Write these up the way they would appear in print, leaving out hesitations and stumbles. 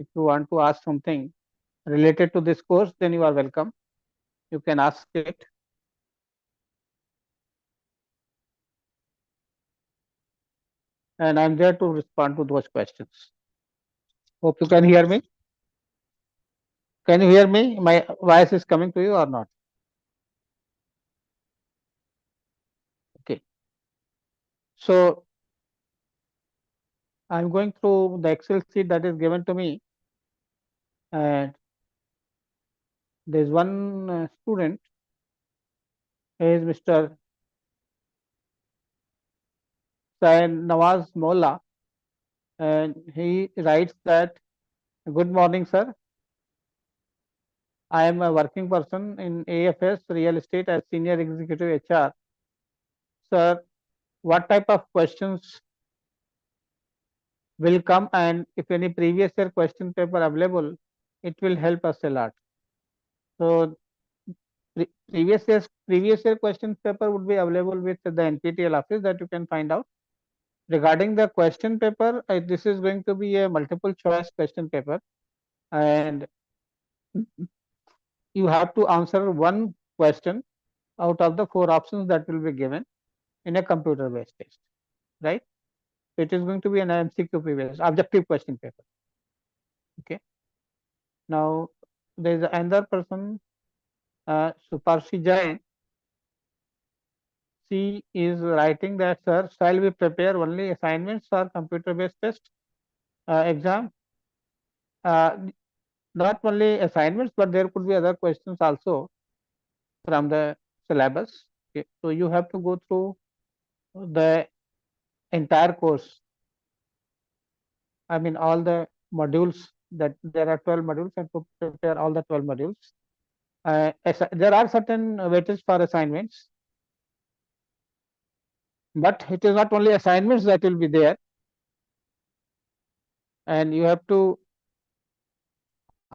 If you want to ask something related to this course, then you are welcome. You can ask it. And I'm there to respond to those questions. Hope you can hear me. Can you hear me? My voice is coming to you or not? Okay. So I'm going through the Excel sheet that is given to me, and there's one student, is Mr. Sain Nawaz Molla, and he writes that, "Good morning, sir. I am a working person in AFS Real Estate as Senior Executive HR. Sir, what type of questions will come, and if any previous year question paper available, it will help us a lot." So previous year question paper would be available with the NPTEL office that you can find out. Regarding the question paper, this is going to be a multiple choice question paper, and you have to answer one question out of the four options that will be given in a computer based test, right? It is going to be an MCQ based objective question paper. Okay. Now there is another person, Suparshi Jain. She is writing that, sir, shall we prepare only assignments or computer based test exam? Uh, Not only assignments, but there could be other questions also from the syllabus. Okay. So you have to go through the entire course. I mean, all the modules, that there are 12 modules, and to prepare all the 12 modules. There are certain weightages for assignments, but it is not only assignments that will be there, and you have to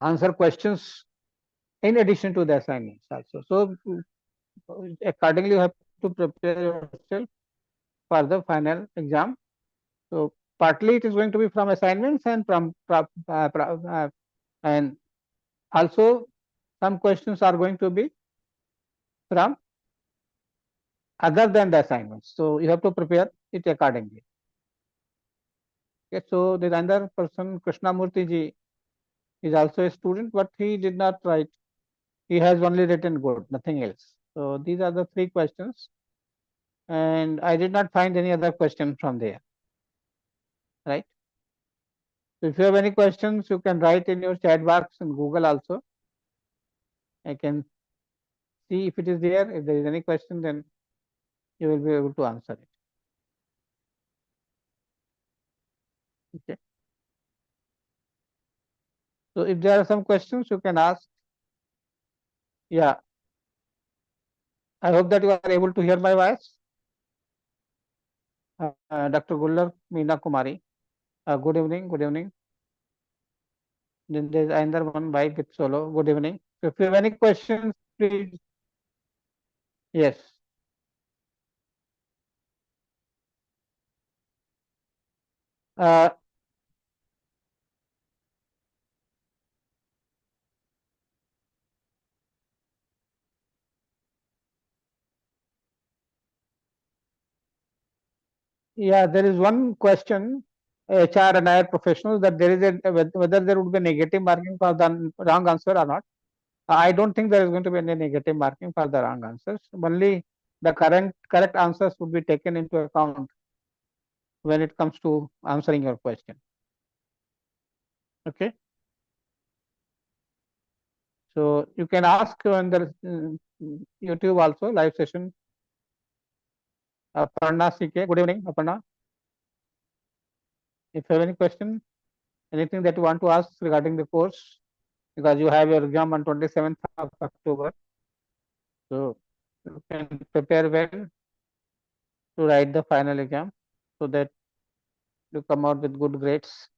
answer questions in addition to the assignments also. So accordingly, you have to prepare yourself for the final exam. So partly it is going to be from assignments and and also some questions are going to be from other than the assignments. So you have to prepare it accordingly. Okay, so the another person, Krishnamurti ji, is also a student, but he did not write. He has only written good, nothing else. So these are the three questions, and I did not find any other question from there. Right. So if you have any questions, you can write in your chat box in Google also. I can see if it is there. If there is any question, then you will be able to answer it. Okay. So if there are some questions, you can ask. Yeah. I hope that you are able to hear my voice. Dr. Gullar Meena Kumari. Good evening. Good evening. Then there is another one by with solo. Good evening. So if you have any questions, please. Yes. Uh, yeah, there is one question, HR and IR professionals, that there is whether there would be negative marking for the wrong answer or not. I don't think there is going to be any negative marking for the wrong answers. Only the correct answers would be taken into account when it comes to answering your question. Okay. So you can ask on the YouTube also live session. Aparna CK. Good evening, Aparna. If you have any question, anything that you want to ask regarding the course, because you have your exam on 27th of October. So you can prepare well to write the final exam so that you come out with good grades.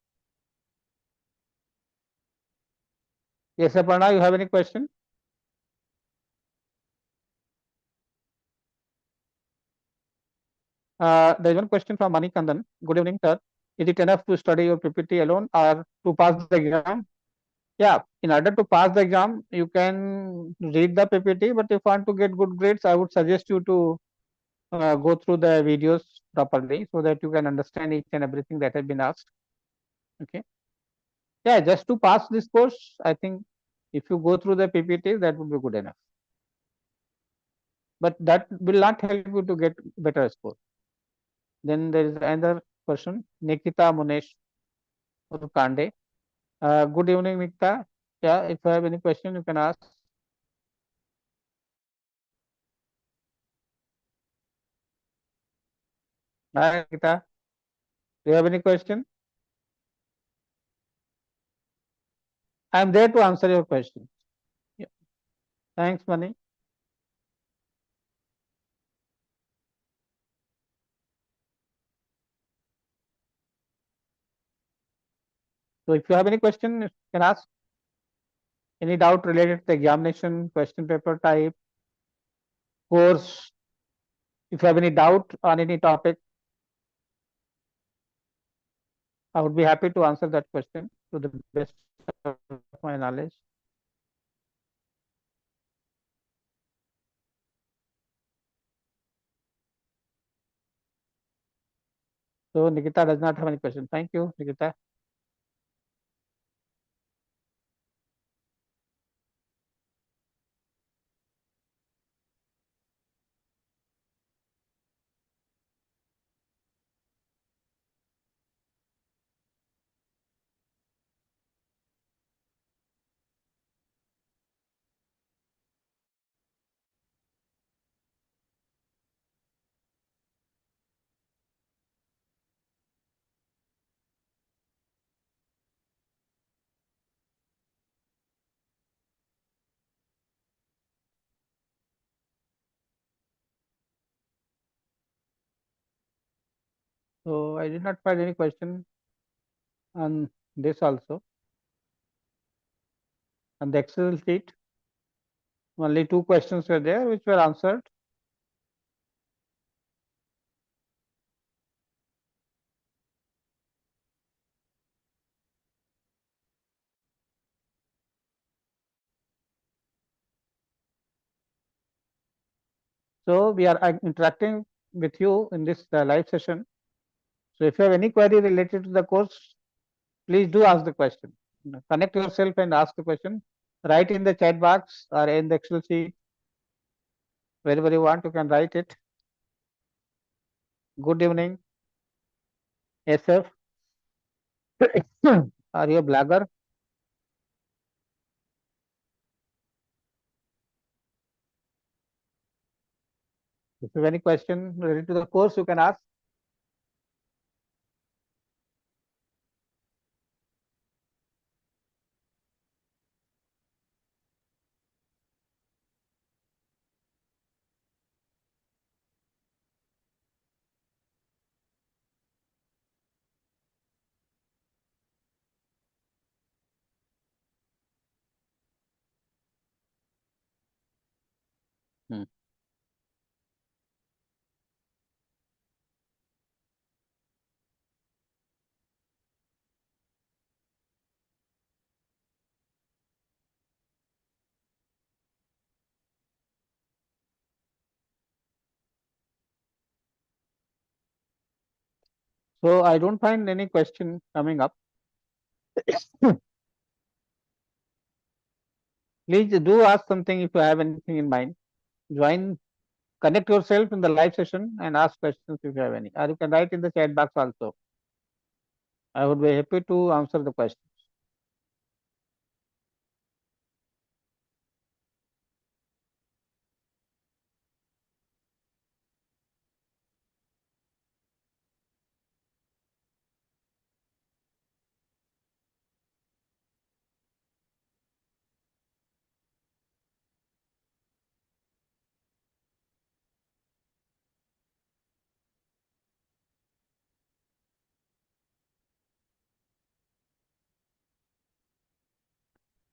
Yes, Aparna, you have any question? There is one question from Mani Kandan. Good evening, sir. Is it enough to study your PPT alone or to pass the exam? Yeah, in order to pass the exam, you can read the PPT, but if you want to get good grades, I would suggest you to go through the videos properly so that you can understand each and everything that has been asked. Okay. Yeah, just to pass this course, I think if you go through the PPT, that would be good enough. But that will not help you to get better score. Then there is another person, Nikita Munesh Kande. Good evening, Nikita. Yeah, if you have any question, you can ask. Hi, Nikita. Do you have any question? I am there to answer your question. Yeah. Thanks, Mani. So if you have any question, you can ask. Any doubt related to the examination, question paper type, course. If you have any doubt on any topic, I would be happy to answer that question to the best of my knowledge. So Nikita does not have any question. Thank you, Nikita. So I did not find any question on this also. On the Excel sheet, only two questions were there which were answered. So we are interacting with you in this live session. So if you have any query related to the course, please do ask the question. Connect yourself and ask the question. Write in the chat box or in the Excel sheet, wherever you want, you can write it. Good evening, SF. Are you a blogger? If you have any question related to the course, you can ask. Hmm. So I don't find any question coming up. Please do ask something if you have anything in mind. Join, connect yourself in the live session and ask questions if you have any. Or you can write in the chat box also. I would be happy to answer the questions.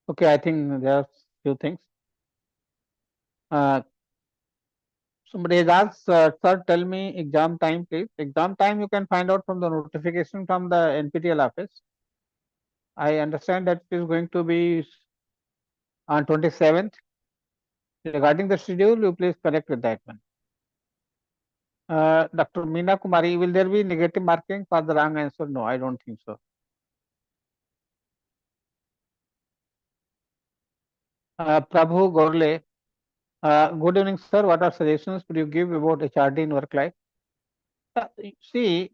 Okay, I think there are few things. Uh, Somebody has asked, sir, tell me exam time, please. Exam time you can find out from the notification from the NPTEL office. I understand that it is going to be on 27th. Regarding the schedule, you please connect with that one. Dr. Meena Kumari, will there be negative marking for the wrong answer? No, I don't think so. Prabhu Gorle, good evening, sir. What are suggestions could you give about HRD in work life? See,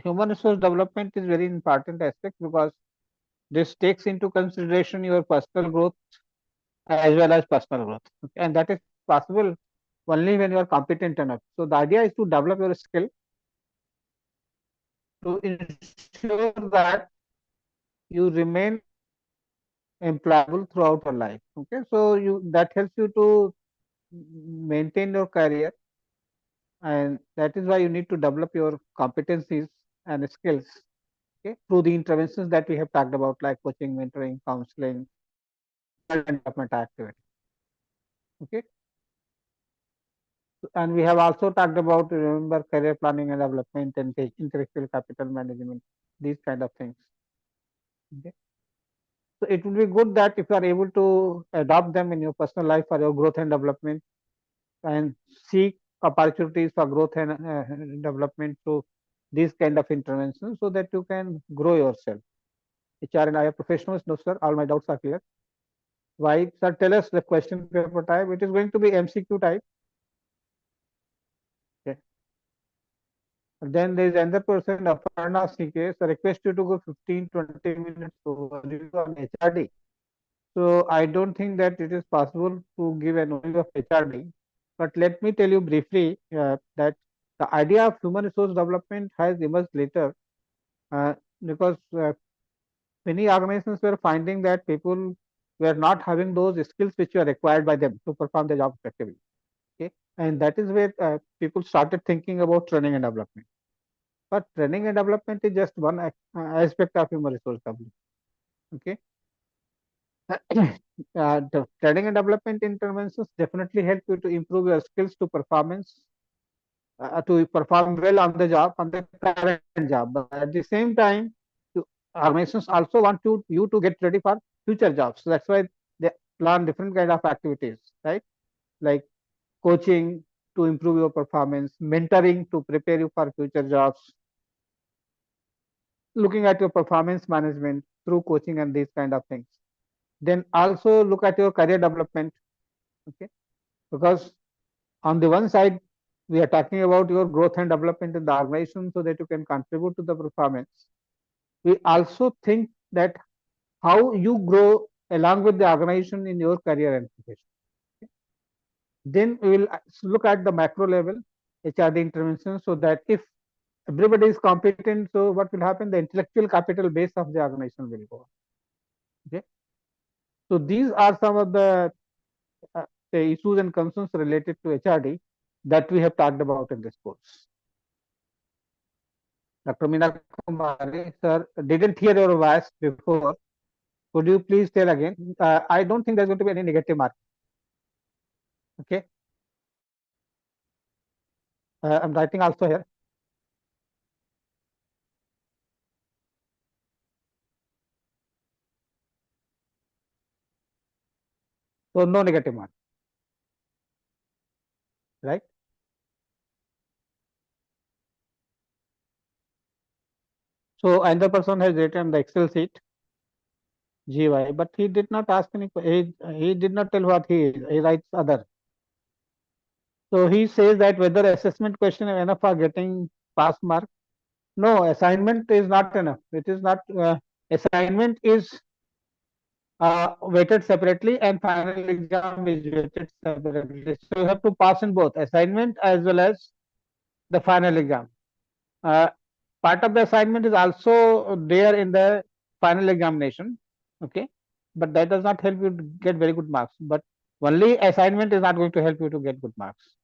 human resource development is very important aspect because this takes into consideration your personal growth as well as personal growth, okay? And that is possible only when you are competent enough. So the idea is to develop your skill to ensure that you remain employable throughout your life. Okay, so you that helps you to maintain your career, and that is why you need to develop your competencies and skills. Okay, through the interventions that we have talked about, like coaching, mentoring, counseling, and development activity. Okay, and we have also talked about, remember, career planning and development and intellectual capital management, these kind of things. Okay. So it would be good that if you are able to adopt them in your personal life for your growth and development, and seek opportunities for growth and development through these kind of interventions, so that you can grow yourself. HR and I are professionals. No, sir, all my doubts are clear. Why, sir? Tell us the question paper type. It is going to be MCQ type. Okay. And then there is another person, Aparna CK. So request you to go 15-20 minutes overview on HRD. So I don't think that it is possible to give an overview of HRD. But let me tell you briefly that the idea of human resource development has emerged later, uh, because many organizations were finding that people were not having those skills which were required by them to perform the job effectively. Okay, and that is where people started thinking about training and development. But training and development is just one aspect of human resource development. Okay, the training and development interventions definitely help you to improve your skills to perform well on the job, on the current job. But at the same time, organizations also want you to get ready for future jobs. So that's why they plan different kind of activities, right? Like coaching to improve your performance, mentoring to prepare you for future jobs, looking at your performance management through coaching and these kind of things. Then also look at your career development, okay? Because on the one side, we are talking about your growth and development in the organization so that you can contribute to the performance. We also think that how you grow along with the organization in your career and profession. Then we will look at the macro level HRD intervention, so that if everybody is competent, so what will happen? The intellectual capital base of the organization will go. Okay. So these are some of uh, the issues and concerns related to HRD that we have talked about in this course. Dr. Meena Kumari, sir, didn't hear your voice before. Could you please tell again? I don't think there's going to be any negative mark. Okay. I'm writing also here. So no negative mark, right? So another person has written the Excel sheet GY, but he did not ask any. He did not tell what he is. He writes other. So he says that whether assessment question is enough for getting pass mark. No, assignment is not enough. It is not. Assignment is weighted separately, and final exam is weighted separately. So you have to pass in both assignment as well as the final exam. Uh, Part of the assignment is also there in the final examination. Okay, but that does not help you to get very good marks. But only assignment is not going to help you to get good marks.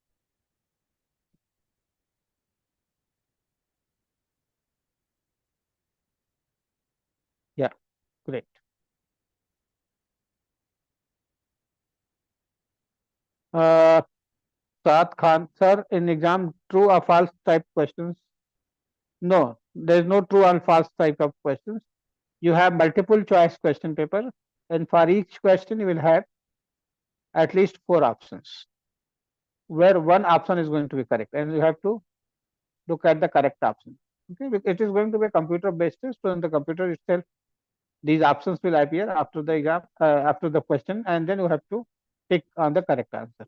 Yeah, great. Uh, Saad Khan, sir, in exam, true or false type questions? No, there is no true or false type of questions. You have multiple choice question paper, and for each question you will have at least four options, where one option is going to be correct, and you have to look at the correct option. Okay, it is going to be a computer based test, so in the computer itself, these options will appear after the exam, after the question, and then you have to pick on the correct answer.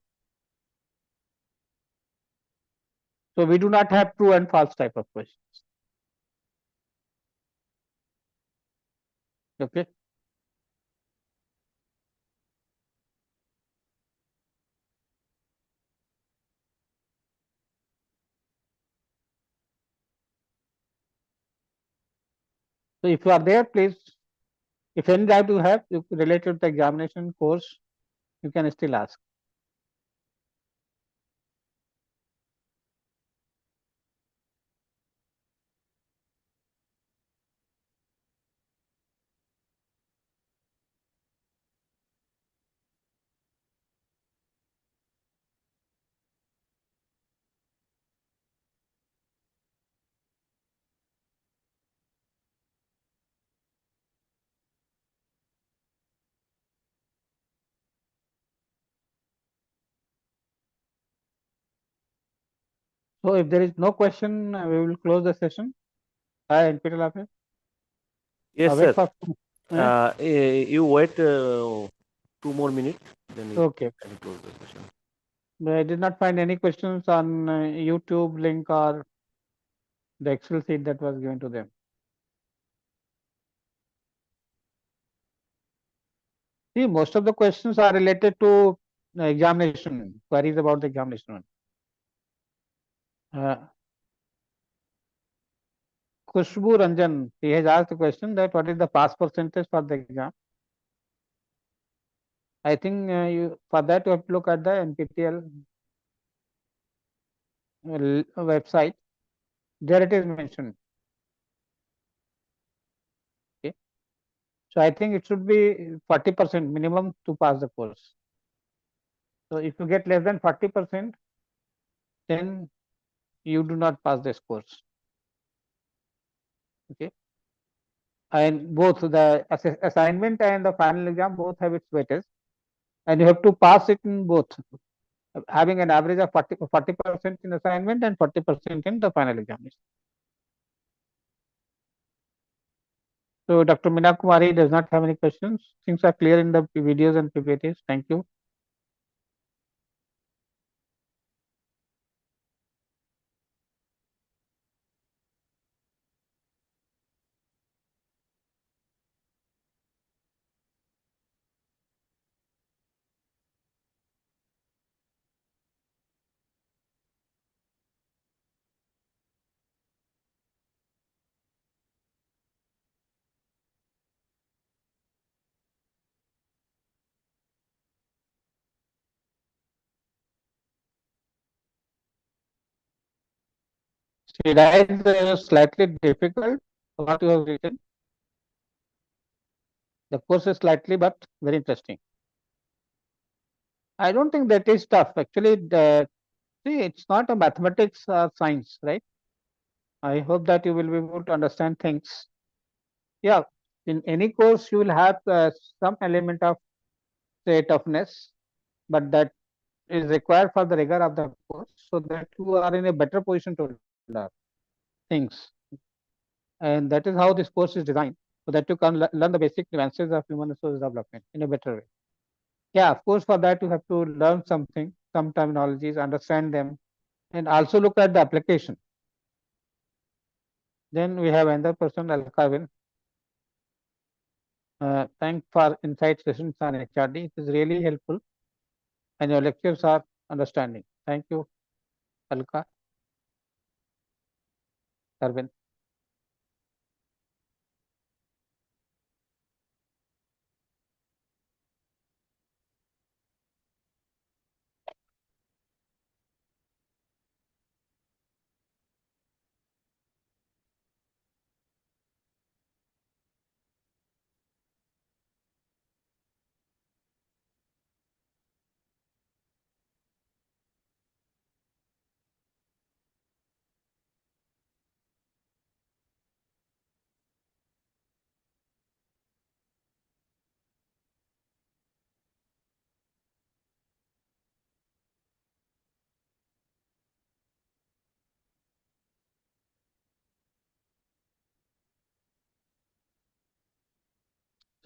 So we do not have true and false type of questions. Okay. So if you are there, please, if any doubt you have related to the examination course, you can still ask. So if there is no question, we will close the session. Hi, NPTEL office. Yes, Wait sir. for 2 minutes. You wait 2 more minutes, then you Okay. can close the session. I did not find any questions on YouTube link or the Excel sheet that was given to them. See, most of the questions are related to examination, queries about the examination. Kushbu Ranjan, he has asked the question that what is the pass percentage for the exam? I think for that you have to look at the NPTEL website. There it is mentioned. Okay. So I think it should be 40% minimum to pass the course. So if you get less than 40%, then you do not pass this course. Okay. And both the assignment and the final exam both have its weightage, and you have to pass it in both, having an average of 40% in assignment and 40% in the final examination. So Dr. Meena Kumari does not have any questions. Things are clear in the videos and PPTs. Thank you. Should I slightly difficult what you have written? The course is slightly but very interesting. I don't think that is tough. Actually, see, it's not a mathematics or science, right? I hope that you will be able to understand things. Yeah, in any course you will have some element of say toughness, but that is required for the rigor of the course, so that you are in a better position to learn things. And that is how this course is designed, so that you can learn the basic nuances of human resource development in a better way. Yeah, of course, for that you have to learn something, some terminologies, understand them, and also look at the application. Then we have another person, Al Kavin. Thanks for insight sessions on HRD. It is really helpful, and your lectures are understanding. Thank you, Alka Arvind.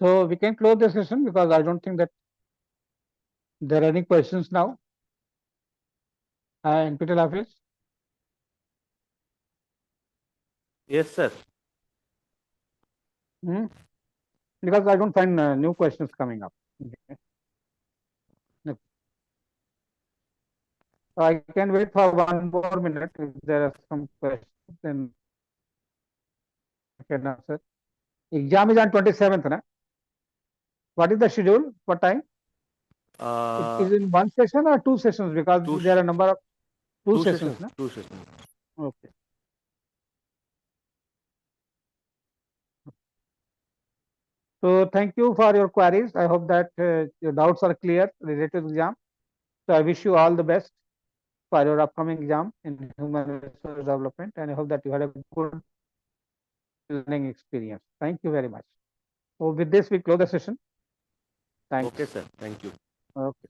So we can close the session because I don't think that there are any questions now. NPTEL office. Yes, sir. Hmm? Because I don't find new questions coming up. Okay. No. So I can wait for 1 more minute. If there are some questions, then I can answer. Exam is on 27th. Na? What is the schedule? What time? It Uh, is in one session or two sessions? Because two, there are a number of two two sessions. sessions. Na? Two sessions. Okay. So thank you for your queries. I hope that your doubts are clear related to the exam. So I wish you all the best for your upcoming exam in human resource development, and I hope that you had a good learning experience. Thank you very much. So with this, we close the session. Thanks. Okay, sir. Thank you. Okay.